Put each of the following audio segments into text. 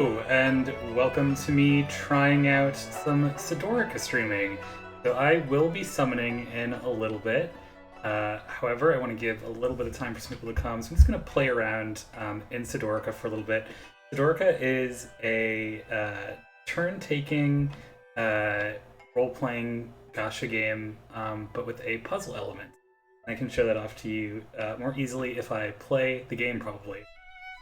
And welcome to me trying out some Sdorica streaming. So I will be summoning in a little bit. However, I want to give a little bit of time for some people to come, so I'm just going to play around in Sdorica for a little bit. Sdorica is a turn-taking, role-playing gacha game, but with a puzzle element. I can show that off to you more easily if I play the game, probably.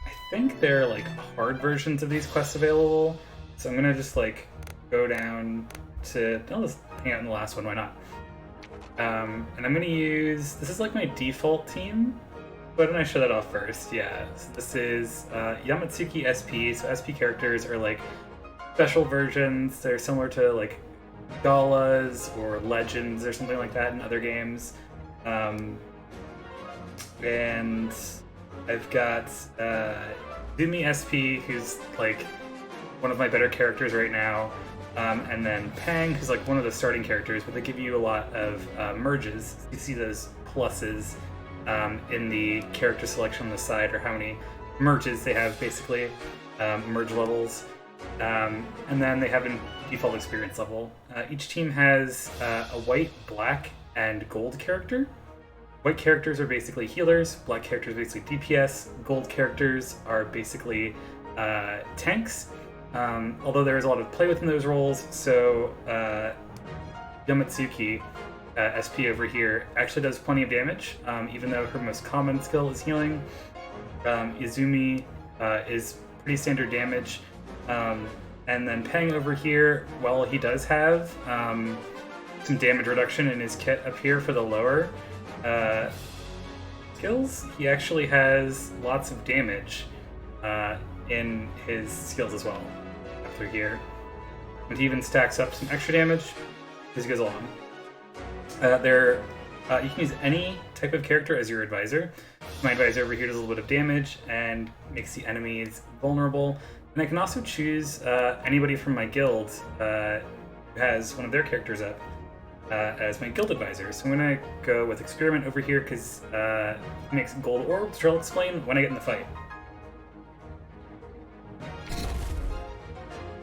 I think there are like hard versions of these quests available, so I'm gonna just like go down to. I'll just hang out in the last one. Why not? And I'm gonna use. This is like my default team. Why don't I show that off first? Yeah, so this is Yamatsuki SP. So SP characters are like special versions. They're similar to like Galas or Legends or something like that in other games. And I've got Zumi SP, who's like one of my better characters right now, and then Pang, who's like one of the starting characters, but they give you a lot of merges. You see those pluses in the character selection on the side, or how many merges they have, basically, merge levels. And then they have a default experience level. Each team has a white, black, and gold character. White characters are basically healers, black characters are basically DPS, gold characters are basically tanks, although there is a lot of play within those roles, so Yamatsuki, SP over here, actually does plenty of damage, even though her most common skill is healing. Izumi is pretty standard damage, and then Peng over here, while he does have some damage reduction in his kit up here for the lower skills, he actually has lots of damage in his skills as well up through here, and he even stacks up some extra damage as he goes along. You can use any type of character as your advisor. My advisor over here does a little bit of damage and makes the enemies vulnerable, and I can also choose anybody from my guild who has one of their characters up as my guild advisor. So I'm going to go with Experiment over here because he makes gold orbs, which I'll explain when I get in the fight.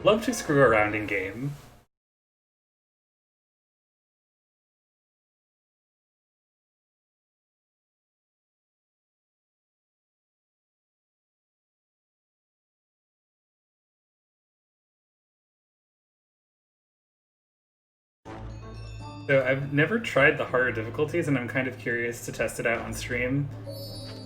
Love to screw around in game. So I've never tried the harder difficulties, and I'm kind of curious to test it out on stream.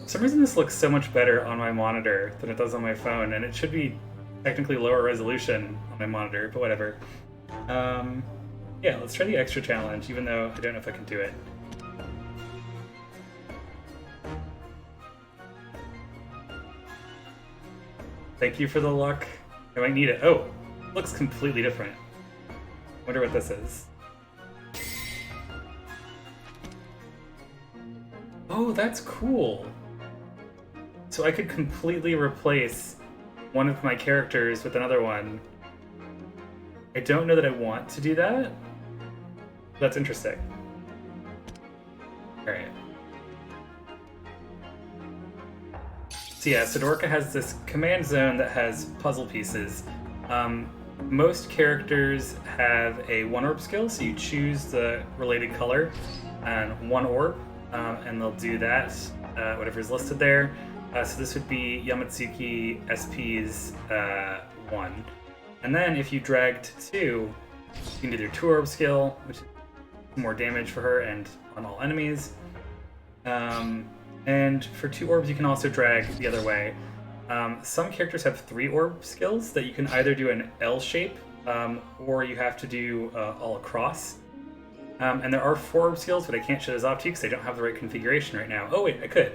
For some reason this looks so much better on my monitor than it does on my phone, and it should be technically lower resolution on my monitor, but whatever. Yeah, let's try the extra challenge, even though I don't know if I can do it. Thank you for the luck. I might need it. Oh, it looks completely different. Wonder what this is. Oh, that's cool. So I could completely replace one of my characters with another one. I don't know that I want to do that. That's interesting. Alright. So yeah, Sdorica has this command zone that has puzzle pieces. Most characters have a one orb skill, so you choose the related color and one orb. And they'll do that, whatever's listed there. So this would be Yamatsuki SP's 1. And then if you dragged 2, you can do their 2 orb skill, which is more damage for her and on all enemies. And for 2 orbs, you can also drag the other way. Some characters have 3 orb skills that you can either do an L shape, or you have to do all across. And there are 4 orb skills, but I can't show those off to you because I don't have the right configuration right now. Oh wait, I could.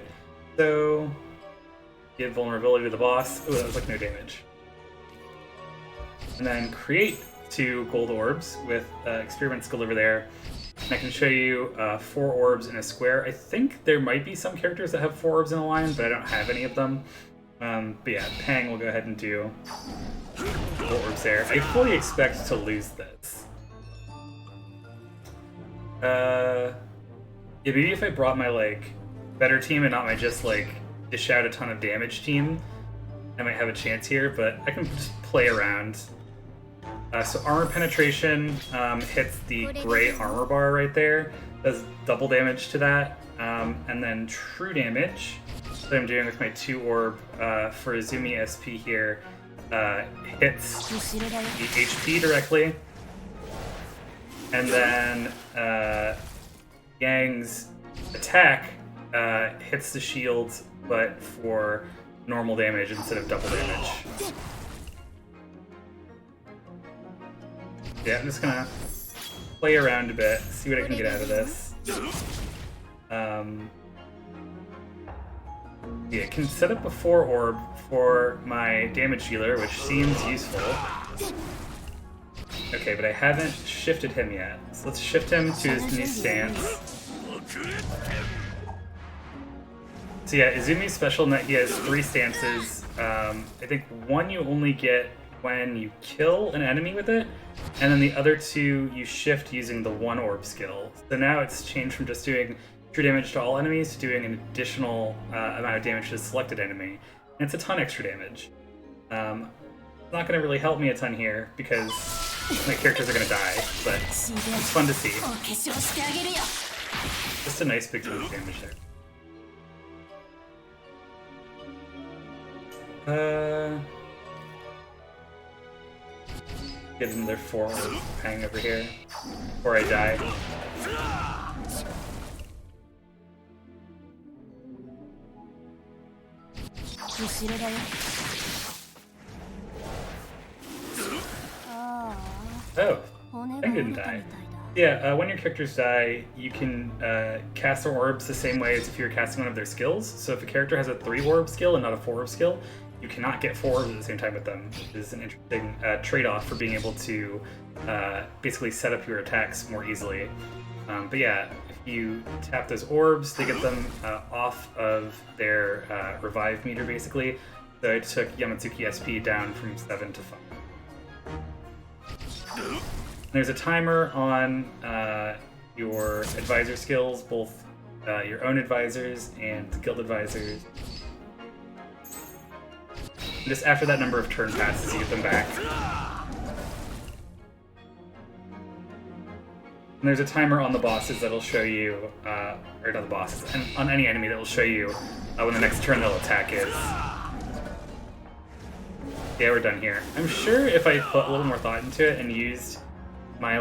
So, give vulnerability to the boss. Oh, that was like no damage. And then create 2 gold orbs with experiment skill over there. And I can show you 4 orbs in a square. I think there might be some characters that have 4 orbs in a line, but I don't have any of them. But yeah, Pang will go ahead and do 4 orbs there. I fully expect to lose this. Yeah, maybe if I brought my, like, better team and not my just, like, dish out a ton of damage team, I might have a chance here, but I can just play around. So armor penetration hits the gray armor bar right there. Does double damage to that. And then true damage that I'm doing with my 2 orb for Izumi SP here hits the HP directly. And then Yang's attack hits the shield, but for normal damage instead of double damage. Yeah, I'm just gonna play around a bit, see what I can get out of this. Yeah, I can set up a 4 orb for my damage dealer, which seems useful. Okay, but I haven't shifted him yet. So let's shift him to his new stance. So yeah, Izumi's special net, he has 3 stances. I think 1 you only get when you kill an enemy with it, and then the other 2 you shift using the 1 orb skill. So now it's changed from just doing true damage to all enemies to doing an additional amount of damage to a selected enemy. And it's a ton extra damage. It's not going to really help me a ton here because my characters are going to die, but it's fun to see. Just a nice big ton of damage there. Get another 4 orb hang over here before I die. Oh, Peng didn't die. Yeah, when your characters die, you can cast their orbs the same way as if you were casting one of their skills. So if a character has a 3 orb skill and not a 4 orb skill, you cannot get 4 orbs at the same time with them, which is an interesting trade-off for being able to basically set up your attacks more easily. But yeah, if you tap those orbs, they get them off of their revive meter, basically. So I took Yamatsuki SP down from 7 to 5. There's a timer on your advisor skills, both your own advisors and guild advisors. And just after that number of turn passes, you get them back. And there's a timer on the bosses that'll show you, or not the bosses, and on any enemy that will show you when the next turn they'll attack is. Yeah, we're done here. I'm sure if I put a little more thought into it and used my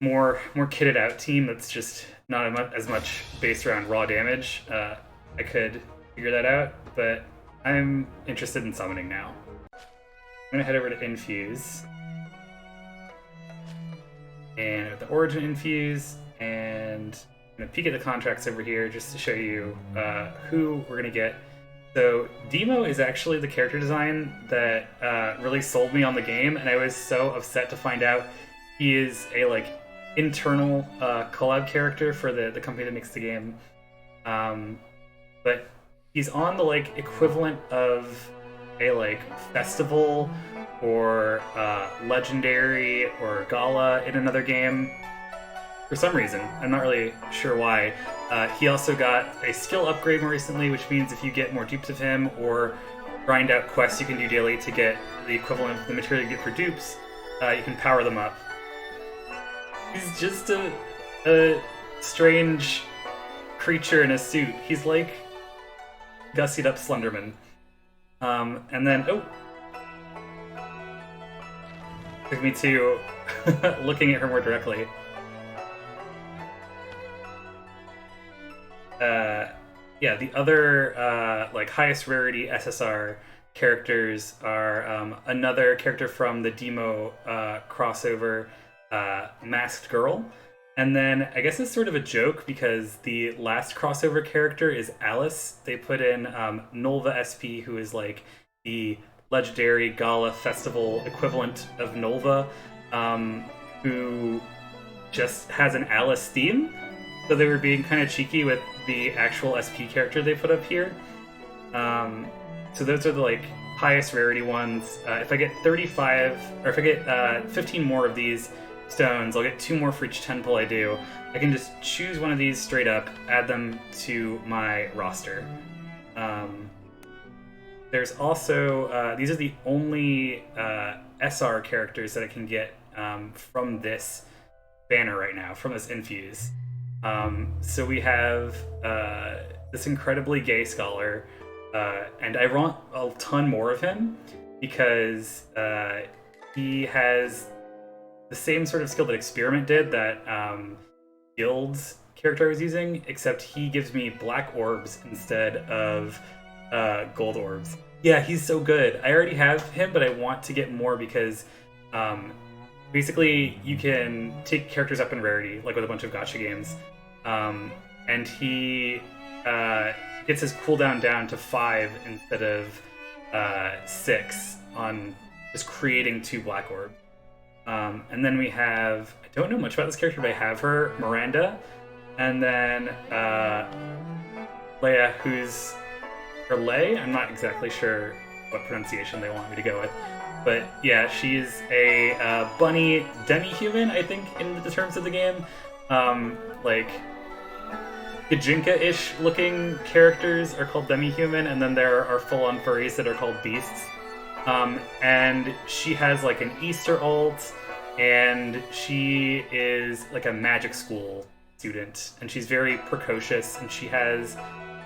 more kitted out team that's just not as much based around raw damage, I could figure that out, but I'm interested in summoning now. I'm gonna head over to Infuse. And with the Origin Infuse, and I'm gonna peek at the contracts over here just to show you who we're gonna get. So Demo is actually the character design that really sold me on the game, and I was so upset to find out he is a internal collab character for the company that makes the game. But he's on the equivalent of a festival or legendary or gala in another game. For some reason, I'm not really sure why. He also got a skill upgrade more recently, which means if you get more dupes of him or grind out quests you can do daily to get the equivalent of the material you get for dupes, you can power them up. He's just a strange creature in a suit. He's like gussied up Slenderman. And then, took me to looking at her more directly. Yeah, the other highest rarity SSR characters are another character from the Demo crossover, Masked Girl, and then I guess it's sort of a joke because the last crossover character is Alice. They put in Nolva SP, who is the legendary gala festival equivalent of Nolva, who just has an Alice theme. So they were being kind of cheeky with the actual SP character they put up here. So those are the highest rarity ones. If I get 35, or if I get 15 more of these stones, I'll get 2 more for each 10 pull I do. I can just choose one of these straight up, add them to my roster. there's also these are the only SR characters that I can get from this banner right now, from this infuse. So we have this incredibly gay scholar, and I want a ton more of him because he has the same sort of skill that Experiment did that Guild's character I was using, except he gives me black orbs instead of gold orbs. Yeah, he's so good. I already have him, but I want to get more because basically you can take characters up in rarity, like with a bunch of gacha games, and he gets his cooldown down to 5 instead of 6 on just creating 2 black orbs. And then we have, I don't know much about this character, but I have her, Miranda, and then Leia, who's, or Lei, I'm not exactly sure what pronunciation they want me to go with, but yeah, she's a bunny demi-human, I think, in the terms of the game. Like, Gajinka-ish looking characters are called demi-human, and then there are full-on furries that are called beasts. And she has like an Easter alt, and she is like a magic school student, and she's very precocious, and she has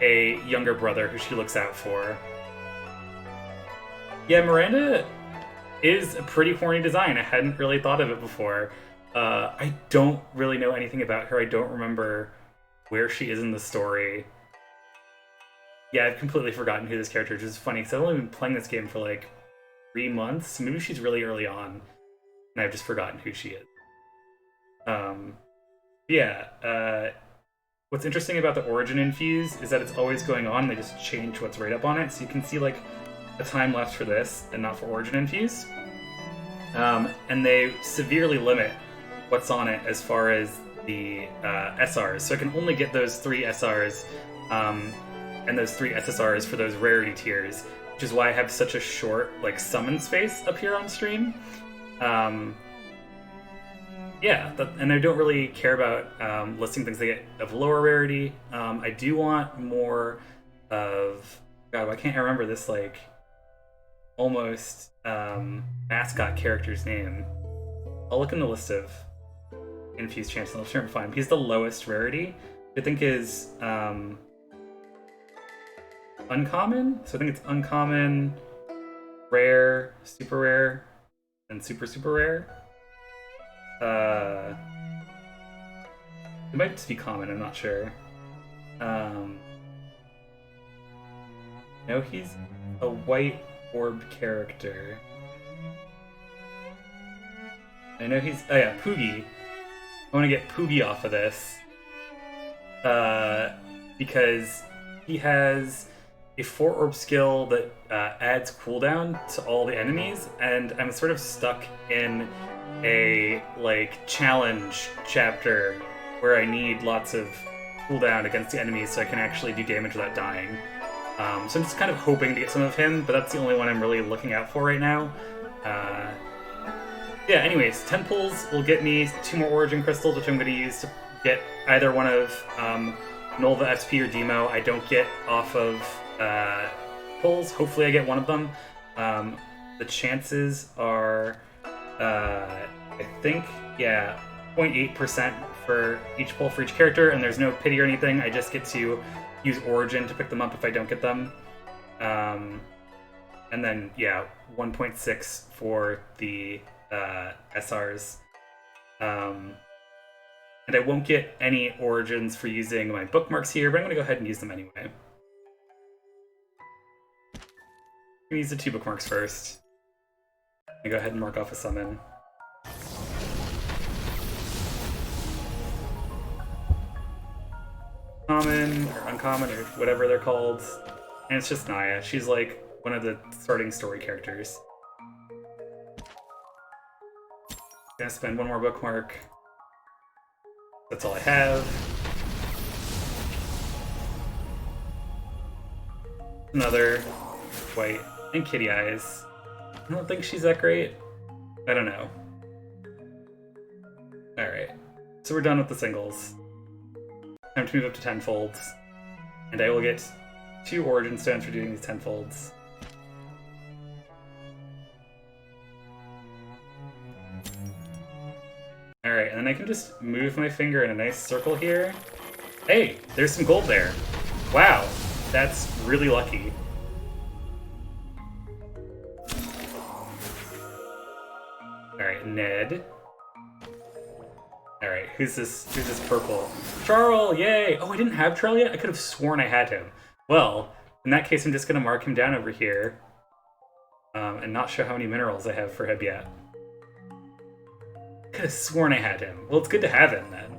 a younger brother who she looks out for. Yeah, Miranda is a pretty horny design. I hadn't really thought of it before. I don't really know anything about her. I don't remember where she is in the story. Yeah, I've completely forgotten who this character is, which is funny because I've only been playing this game for like 3 months. Maybe she's really early on, and I've just forgotten who she is. What's interesting about the Origin Infuse is that it's always going on, and they just change what's right up on it, so you can see like a time left for this and not for Origin Infuse. And they severely limit what's on it as far as the SRs, so I can only get those 3 SRs and those 3 SSRs for those rarity tiers, which is why I have such a short like summon space up here on stream. And I don't really care about listing things they get of lower rarity. I do want more of, God, I can't remember this like almost mascot character's name. I'll look in the list of infused champs and I'll try and find him. He's the lowest rarity. I think is uncommon. So I think it's uncommon, rare, super rare, and super super rare. It might just be common, I'm not sure. No, he's a white orb character. I know he's, oh yeah, Poogie. I want to get Poogie off of this. Because he has a 4-orb skill that adds cooldown to all the enemies, and I'm sort of stuck in a like challenge chapter where I need lots of cooldown against the enemies so I can actually do damage without dying. So I'm just kind of hoping to get some of him, but that's the only one I'm really looking out for right now. Yeah, anyways, 10 pulls will get me 2 more Origin Crystals, which I'm going to use to get either one of Nolva, SP, or Demo. I don't get off of pulls. Hopefully I get one of them. The chances are, I think, yeah, 0.8% for each pull for each character, and there's no pity or anything. I just get to use Origin to pick them up if I don't get them. And then, yeah, 1.6 for the SRs. And I won't get any Origins for using my bookmarks here, but I'm going to go ahead and use them anyway. I'm going to use the 2 bookmarks first. I'm going to go ahead and mark off a summon. Common, or uncommon, or whatever they're called. And it's just Naya. She's like one of the starting story characters. Gonna spend 1 more bookmark. That's all I have. Another white and kitty eyes. I don't think she's that great. I don't know. Alright. So we're done with the singles. Time to move up to 10 folds. And I will get 2 Origin Stones for doing these 10 folds. Alright, and then I can just move my finger in a nice circle here. Hey, there's some gold there. Wow, that's really lucky. Alright, Ned. Alright, who's this purple? Charl, yay! Oh, I didn't have Charl yet? I could have sworn I had him. Well, in that case, I'm just gonna mark him down over here. And not show how many minerals I have for him yet. Could have sworn I had him. Well, it's good to have him then.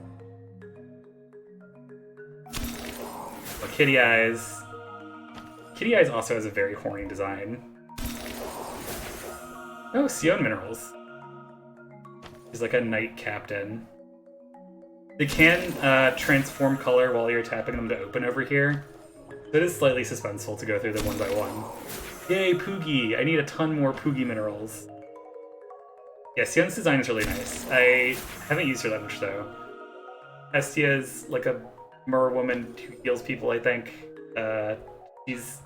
Well, Kitty Eyes. Kitty Eyes also has a very horny design. Oh, Sion minerals. He's like a knight captain. They can transform color while you're tapping them to open over here. So it is slightly suspenseful to go through them one by one. Yay, Poogie! I need a ton more Poogie minerals. Yeah, Sion's design is really nice. I haven't used her that much, though. Hestia is like a mer woman who heals people, I think. She's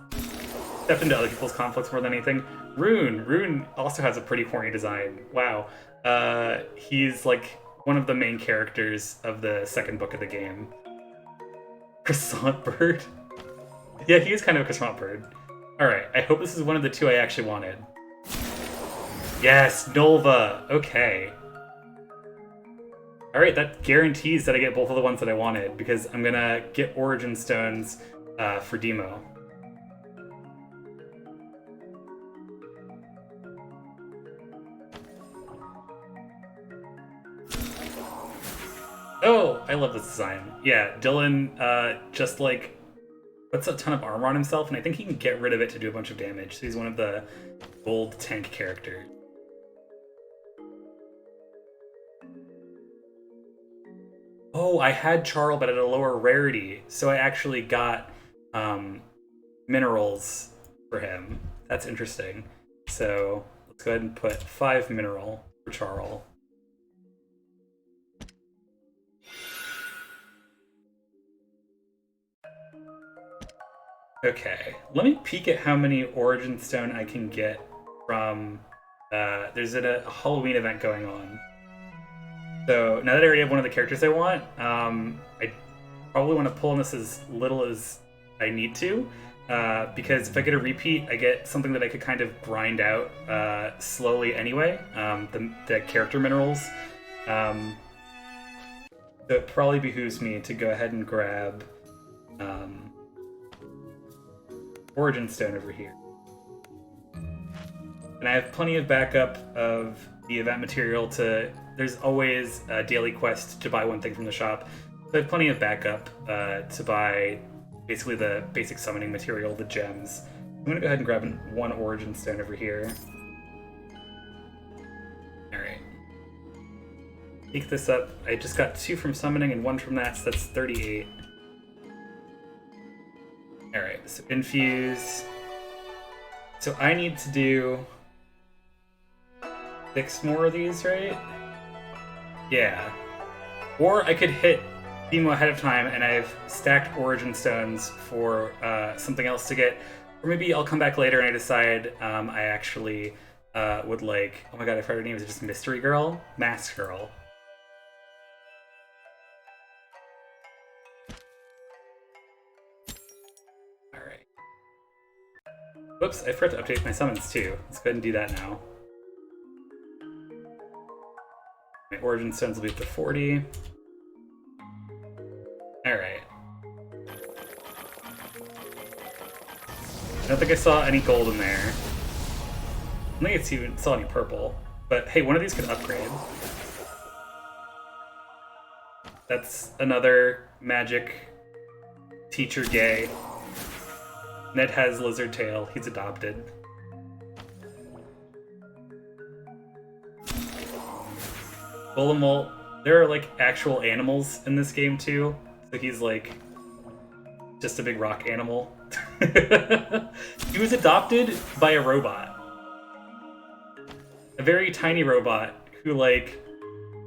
stepped into other people's conflicts more than anything. Rune also has a pretty horny design. Wow. He's like one of the main characters of the second book of the game. Croissant bird? Yeah, he is kind of a croissant bird. Alright, I hope this is one of the two I actually wanted. Yes, Nolva! Okay. Alright, that guarantees that I get both of the ones that I wanted, because I'm gonna get Origin Stones for Demo. Oh, I love this design. Yeah, Dylan just like puts a ton of armor on himself, and I think he can get rid of it to do a bunch of damage. So he's one of the gold tank characters. Oh, I had Charl, but at a lower rarity, so I actually got minerals for him. That's interesting. So let's go ahead and put 5 mineral for Charl. Okay, let me peek at how many Origin Stone I can get from... there's a Halloween event going on. So now that I already have one of the characters I want, I probably want to pull in this as little as I need to, because if I get a repeat, I get something that I could kind of grind out slowly anyway, the character minerals. So it probably behooves me to go ahead and grab Origin Stone over here. And I have plenty of backup of the event material to... There's always a daily quest to buy one thing from the shop. So I have plenty of backup to buy basically the basic summoning material, the gems. I'm going to go ahead and grab one Origin Stone over here. Alright. Pick this up. I just got 2 from summoning and 1 from that, so that's 38. Alright, so infuse. So I need to do 6 more of these, right? Yeah. Or I could hit Demo ahead of time and I've stacked Origin Stones for something else to get. Or maybe I'll come back later and I decide I actually would like... Oh my god, I forgot her name. Is it just Mystery Girl? Mask Girl. Alright. Whoops, I forgot to update my summons too. Let's go ahead and do that now. My Origin Stones will be up to 40. Alright. I don't think I saw any gold in there. I don't think I saw any purple. But hey, one of these could upgrade. That's another magic teacher gay. Ned has lizard tail. He's adopted. Bullamolt, there are like actual animals in this game too. So he's like just a big rock animal. He was adopted by a robot. A very tiny robot who like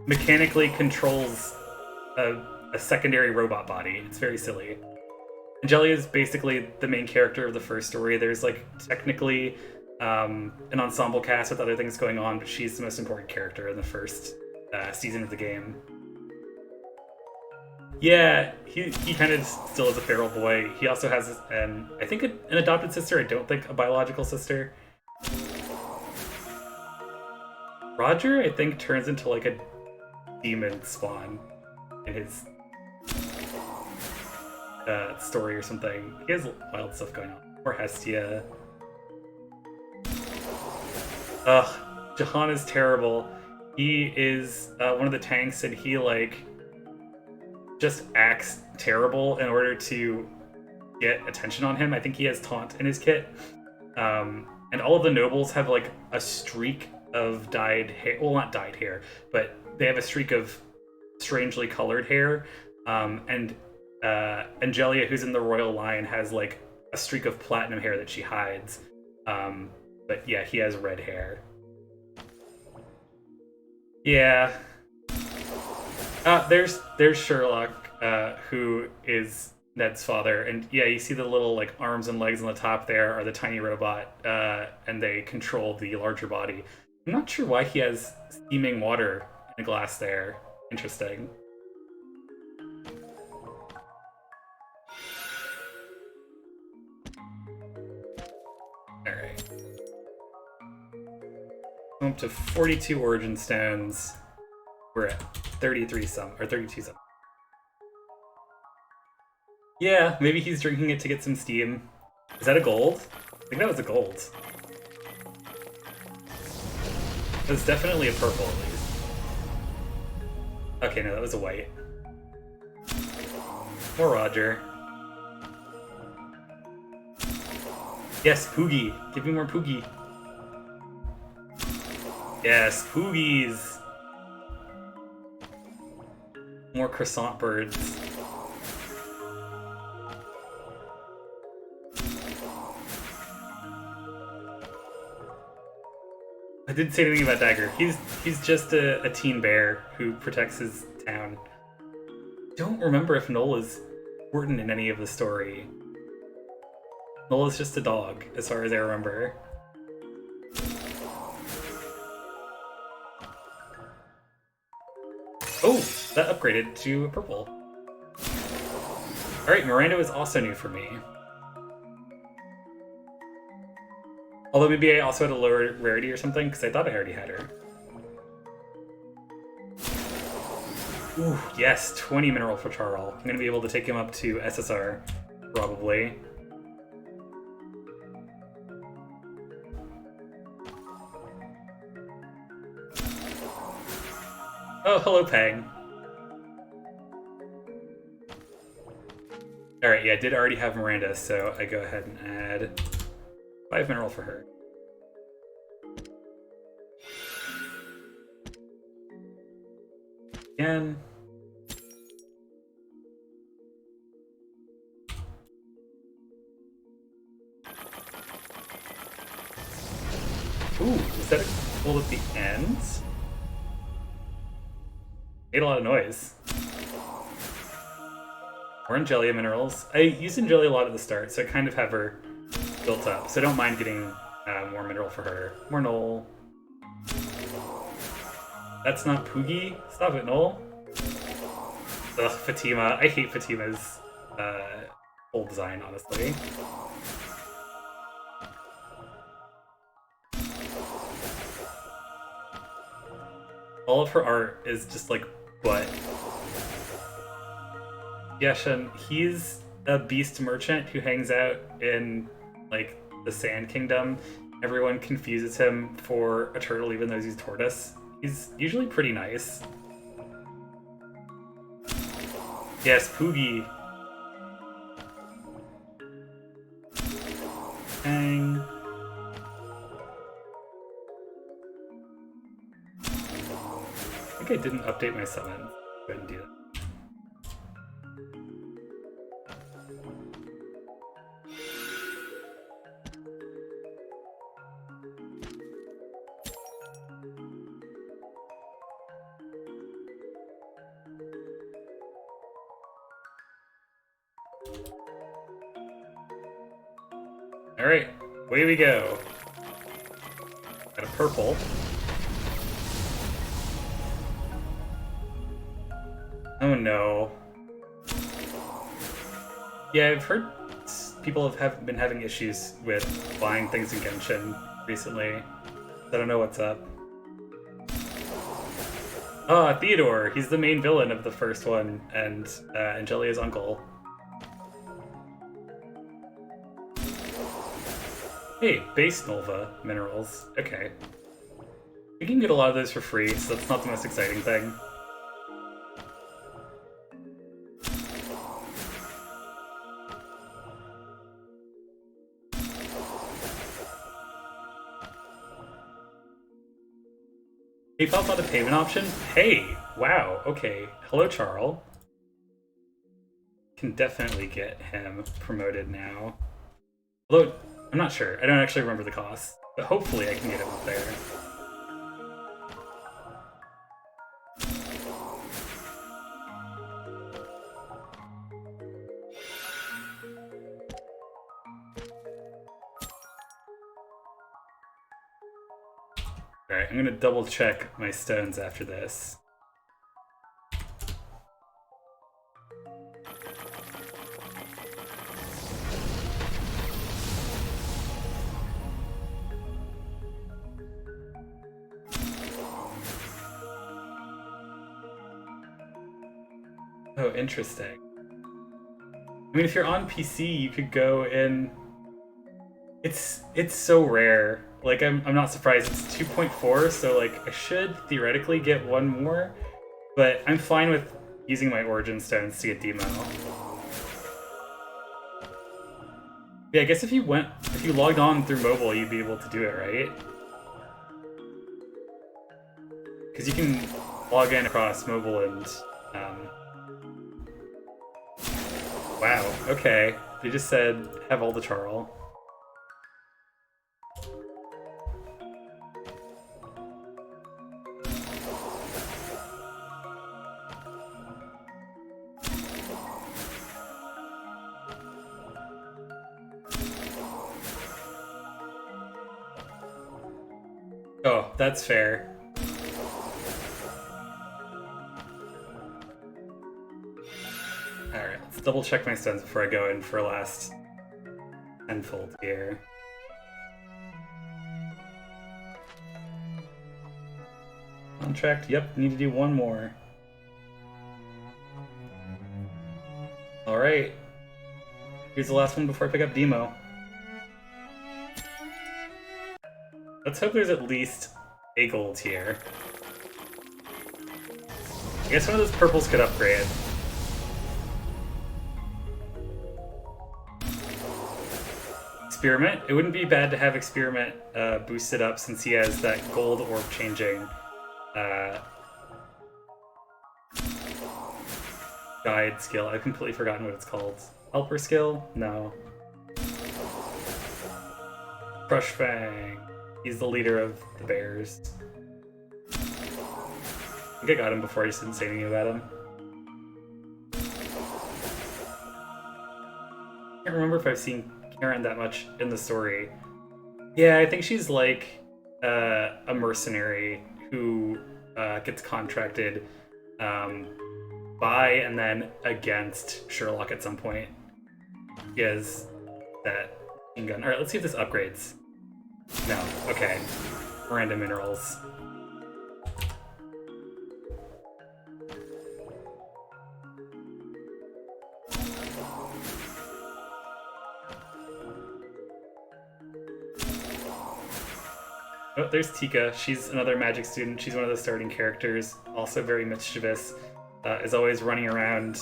mechanically controls a secondary robot body. It's very silly. Angelia is basically the main character of the first story. There's like technically an ensemble cast with other things going on, but she's the most important character in the first season of the game. Yeah, he kind of still is a feral boy. He also has I think an adopted sister. I don't think a biological sister. Roger, I think, turns into like a demon spawn in his story or something. He has wild stuff going on. Or Hestia. Ugh, Jahan is terrible. He is one of the tanks, and he like just acts terrible in order to get attention on him. I think he has taunt in his kit. And all of the nobles have like a streak of dyed hair. Well, not dyed hair, but they have a streak of strangely colored hair. And Angelia, who's in the royal line, has like a streak of platinum hair that she hides. But yeah, he has red hair. Yeah. There's Sherlock, who is Ned's father, and yeah, you see the little like arms and legs on the top there are the tiny robot, and they control the larger body. I'm not sure why he has steaming water in a glass there. Interesting. Alright. I'm up to 42 origin stones. We're at 33 some, or 32 some. Yeah, maybe he's drinking it to get some steam. Is that a gold? I think that was a gold. That's definitely a purple, at least. Okay, no, that was a white. More Roger. Yes, Poogie. Give me more Poogie. Yes, Poogies. More croissant birds. I didn't say anything about Dagger. He's just a teen bear who protects his town. Don't remember if Noel is important in any of the story. Noel is just a dog, as far as I remember. Oh, that upgraded to purple. Alright, Miranda was also new for me. Although maybe I also had a lower rarity or something, because I thought I already had her. Ooh, yes, 20 mineral for Charl. I'm going to be able to take him up to SSR, probably. Oh, hello, Pang. Alright, yeah, I did already have Miranda, so I go ahead and add 5 mineral for her. Again. Ooh, is that a gold at the end? Made a lot of noise. More Angelia minerals. I use Angelia a lot at the start, so I kind of have her built up. So I don't mind getting more mineral for her. More Noel. That's not Poogie. Stop it, Noel. Ugh, Fatima. I hate Fatima's old design, honestly. All of her art is just like butt. Yeshan, he's a beast merchant who hangs out in like the Sand Kingdom. Everyone confuses him for a turtle even though he's tortoise. He's usually pretty nice. Yes, Poogie. Dang. I think I didn't update my summon. Go ahead and do that. Alright, away we go. Got a purple. no. Yeah, I've heard people have been having issues with buying things in Genshin recently. I don't know what's up. Ah, Theodore! He's the main villain of the first one, and Angelia's uncle. Hey, base Nova minerals. Okay. We can get a lot of those for free, so that's not the most exciting thing. PayPal's not a payment option? Hey! Wow, okay. Hello, Charles. Can definitely get him promoted now. Although, I'm not sure. I don't actually remember the cost. But hopefully I can get him up there. Alright, I'm gonna double check my stones after this. Oh, interesting. I mean, if you're on PC, you could go in... It's so rare. Like, I'm not surprised. It's 2.4, so, like, I should theoretically get one more. But I'm fine with using my Origin Stones to get demo. Yeah, I guess if you logged on through mobile, you'd be able to do it, right? Because you can log in across mobile and... Wow, okay. They just said, have all the Charl. Oh, that's fair. Alright, let's double check my stones before I go in for a last tenfold here. Contract, yep, need to do one more. Alright. Here's the last one before I pick up Demo. Let's hope there's at least a gold here. I guess one of those purples could upgrade. Experiment. It wouldn't be bad to have Experiment boosted up since he has that gold orb changing guide skill. I've completely forgotten what it's called. Helper skill? No. Crush Fang. He's the leader of the bears. I think I got him before I just didn't say anything about him. I can't remember if I've seen Karen that much in the story. Yeah, I think she's like a mercenary who gets contracted by and then against Sherlock at some point. He has that machine gun. Alright, let's see if this upgrades. No, okay. Miranda minerals. Oh, there's Tika. She's another magic student. She's one of the starting characters. Also very mischievous. Is always running around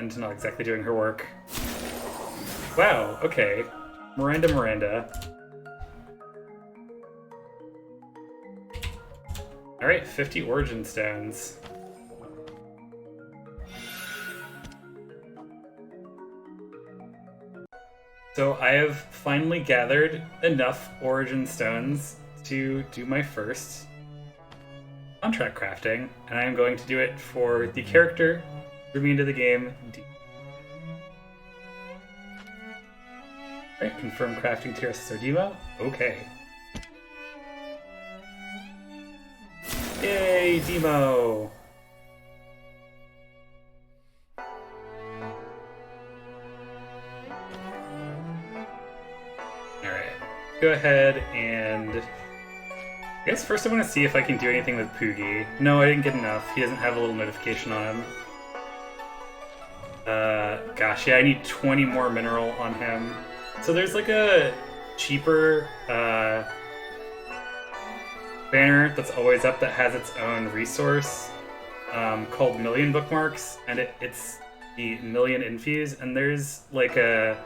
and not exactly doing her work. Wow, okay. Miranda. Alright, 50 Origin Stones. So I have finally gathered enough Origin Stones to do my first contract crafting, and I am going to do it for the character threw me into the game. Alright, confirm crafting tier Sdorica. Okay. Yay, Demo! go ahead and... I guess first I want to see if I can do anything with Poogie. No, I didn't get enough. He doesn't have a little notification on him. Gosh, yeah, I need 20 more mineral on him. So there's like a cheaper banner that's always up that has its own resource called Million Bookmarks, and it's the Million Infuse, and there's like a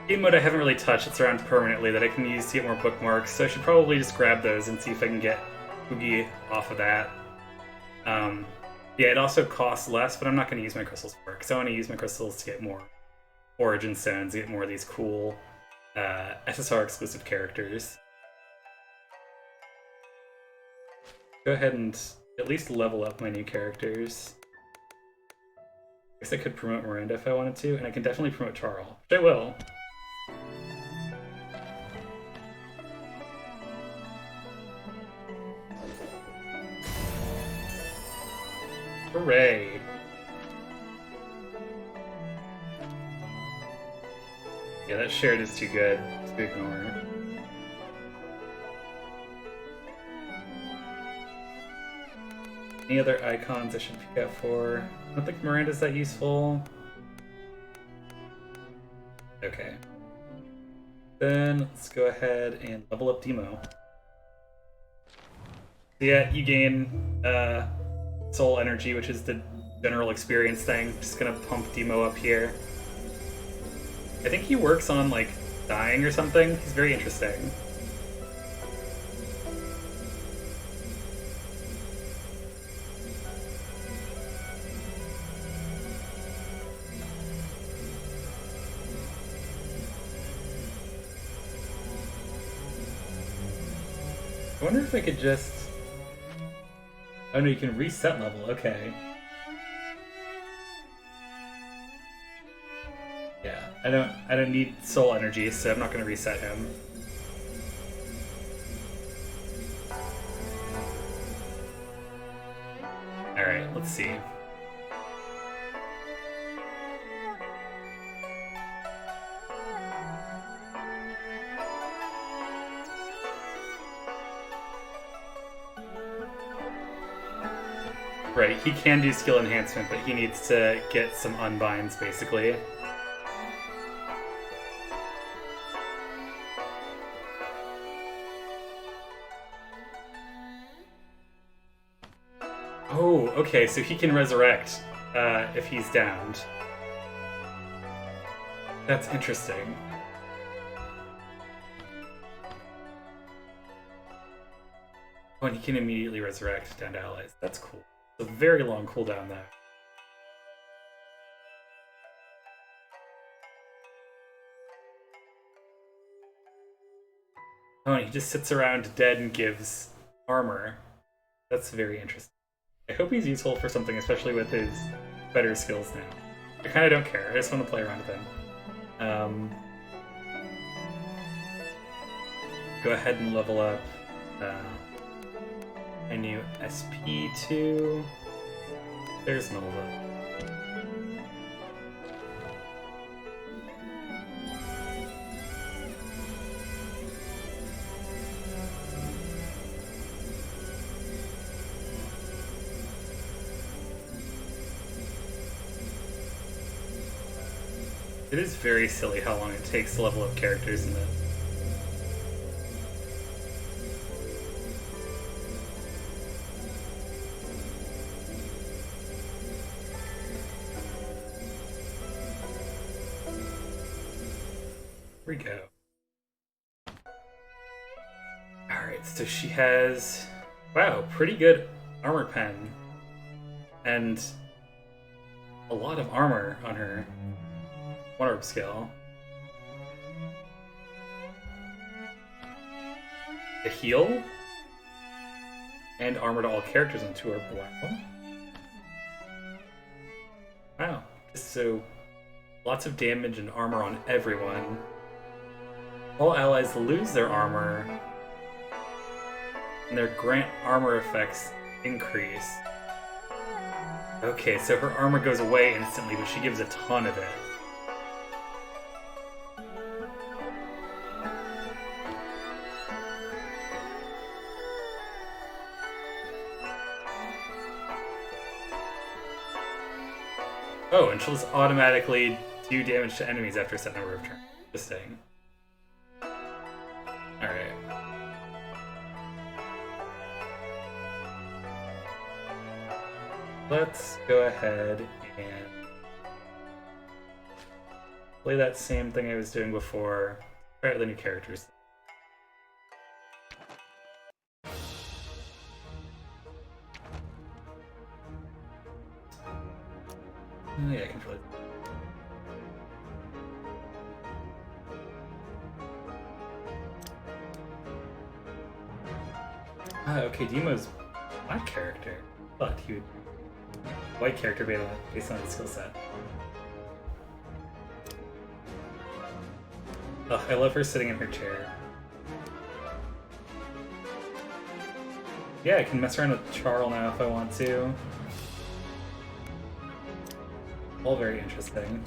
game mode I haven't really touched that's around permanently that I can use to get more bookmarks, so I should probably just grab those and see if I can get Poogie off of that. Yeah, it also costs less, but I'm not going to use my crystals for it, because I want to use my crystals to get more Origin Stones, to get more of these cool SSR exclusive characters. Go ahead and at least level up my new characters. I guess I could promote Miranda if I wanted to, and I can definitely promote Charles, which I will. Hooray! Yeah, that shared is too good to ignore. Any other icons I should pick out for? I don't think Miranda's that useful. Okay. Then let's go ahead and level up Demo. So yeah, you gain soul energy, which is the general experience thing. Just gonna pump Demo up here. I think he works on like dying or something. He's very interesting. I wonder if I could just... Oh no, you can reset level, okay. Yeah, I don't need soul energy, so I'm not gonna reset him. Alright, let's see. Right, he can do skill enhancement, but he needs to get some unbinds, basically. Oh, okay, so he can resurrect if he's downed. That's interesting. Oh, and he can immediately resurrect downed allies. That's cool. It's a very long cooldown, though. Oh, and he just sits around dead and gives armor. That's very interesting. I hope he's useful for something, especially with his better skills now. I kind of don't care. I just want to play around with him. Go ahead and level up a new SP2. There's Nova. It is very silly how long it takes to level up characters in the... Here we go. Alright, so she has... Wow, pretty good armor pen. And a lot of armor on her. One orb skill. A heal. And armor to all characters on 2 orb. Wow. Wow. So lots of damage and armor on everyone. All allies lose their armor. And their grant armor effects increase. Okay, so her armor goes away instantly, but she gives a ton of it. Oh, and she'll just automatically do damage to enemies after a set number of turns. Interesting. Alright. Let's go ahead and play that same thing I was doing before. Try out the new characters. Oh yeah, I can play. Okay, Demo's black character. But he would white character based on his skill set. Ugh, I love her sitting in her chair. Yeah, I can mess around with Charl now if I want to. All very interesting.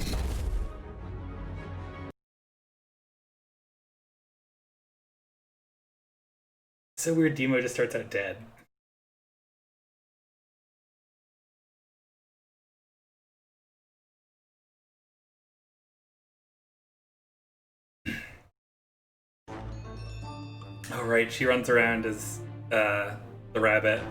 So weird, Demo just starts out dead. Oh right, she runs around as the rabbit.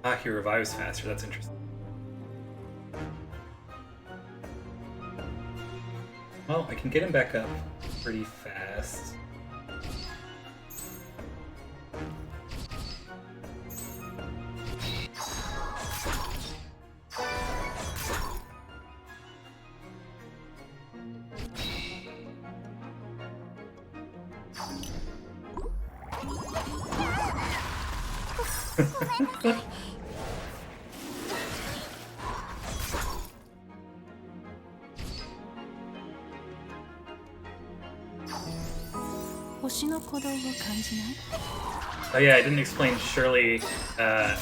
Ah, he revives faster, that's interesting. Well, I can get him back up pretty fast. Oh yeah, I didn't explain Shirley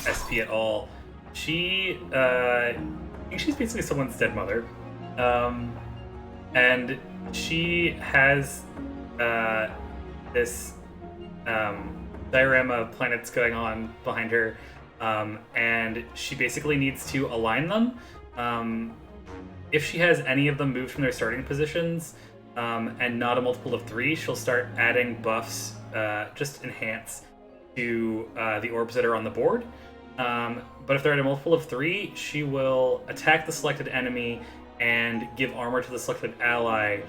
SP at all. She, I think she's basically someone's dead mother. And she has this diorama of planets going on behind her, and she basically needs to align them. If she has any of them moved from their starting positions, and not a multiple of 3, she'll start adding buffs, just enhance, to the orbs that are on the board. But if they're at a multiple of 3, she will attack the selected enemy and give armor to the selected ally,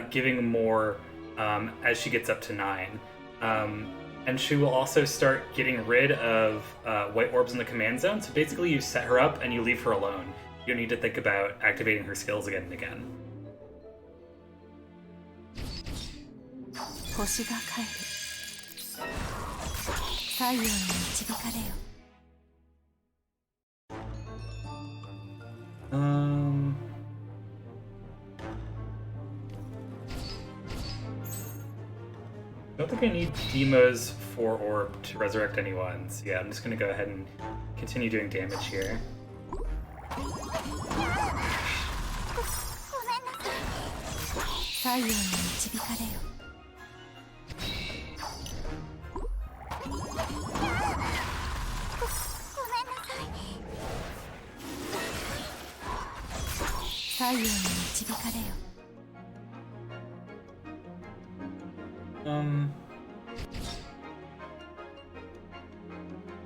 giving more as she gets up to 9. And she will also start getting rid of white orbs in the command zone. So basically you set her up and you leave her alone. You don't need to think about activating her skills again and again. I don't think I need Demo's 4 orb to resurrect anyone, so yeah, I'm just gonna go ahead and continue doing damage here.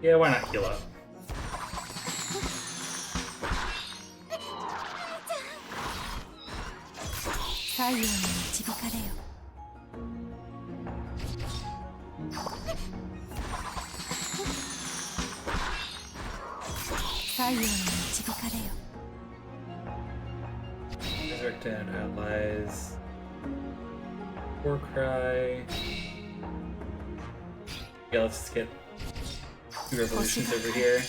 Yeah, why not heal up? Resurrect and allies. War cry. Yeah, let's just get 2 revolutions over here.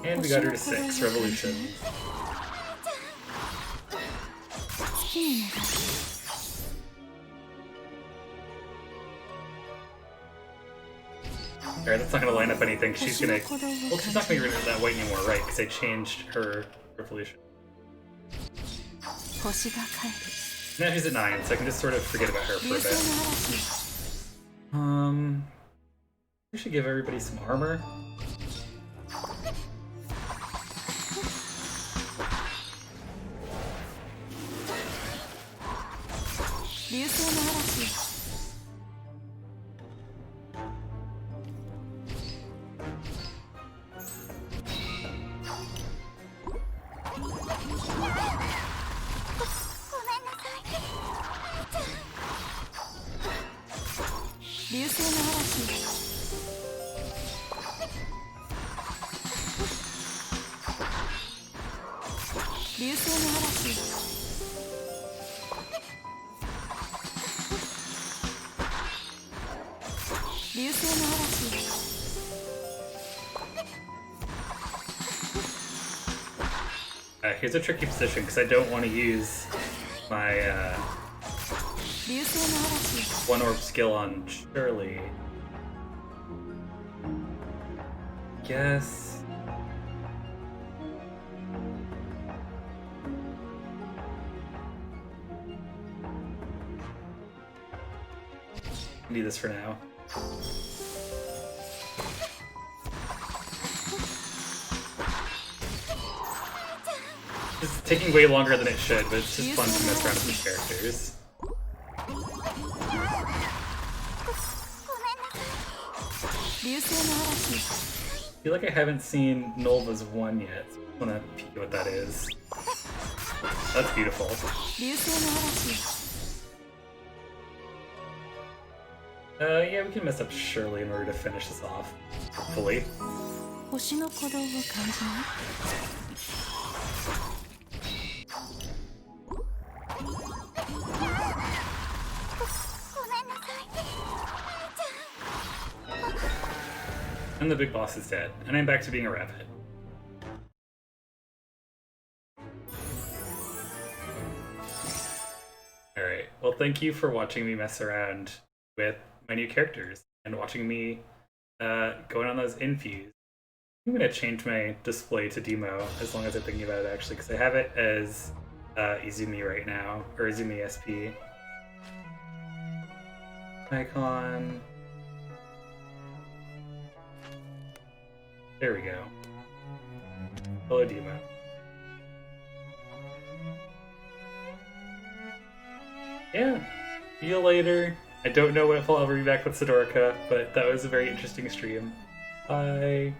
And we got her to 6 revolutions. Alright, that's not gonna line up anything. She's gonna... Well, she's not gonna get rid of that white anymore, right? Because I changed her revolution. Now she's at 9, so I can just sort of forget about her for a bit. We should give everybody some armor. Here's a tricky position because I don't want to use my one orb skill on Shirley. Guess. Do this for now. It's taking way longer than it should, but it's just fun to mess around with these characters. I feel like I haven't seen Nolva's 1 yet. I want to peek at what that is. That's beautiful. Yeah, we can mess up Shirley in order to finish this off. Hopefully. And the big boss is dead, and I'm back to being a rabbit. Alright, well thank you for watching me mess around with my new characters, and watching me going on those infuse. I'm gonna change my display to Demo, as long as I'm thinking about it actually, because I have it as Izumi right now, or Izumi SP. Icon. There we go. Hello, Demo. Yeah. See you later. I don't know if I'll ever be back with Sdorica, but that was a very interesting stream. Bye.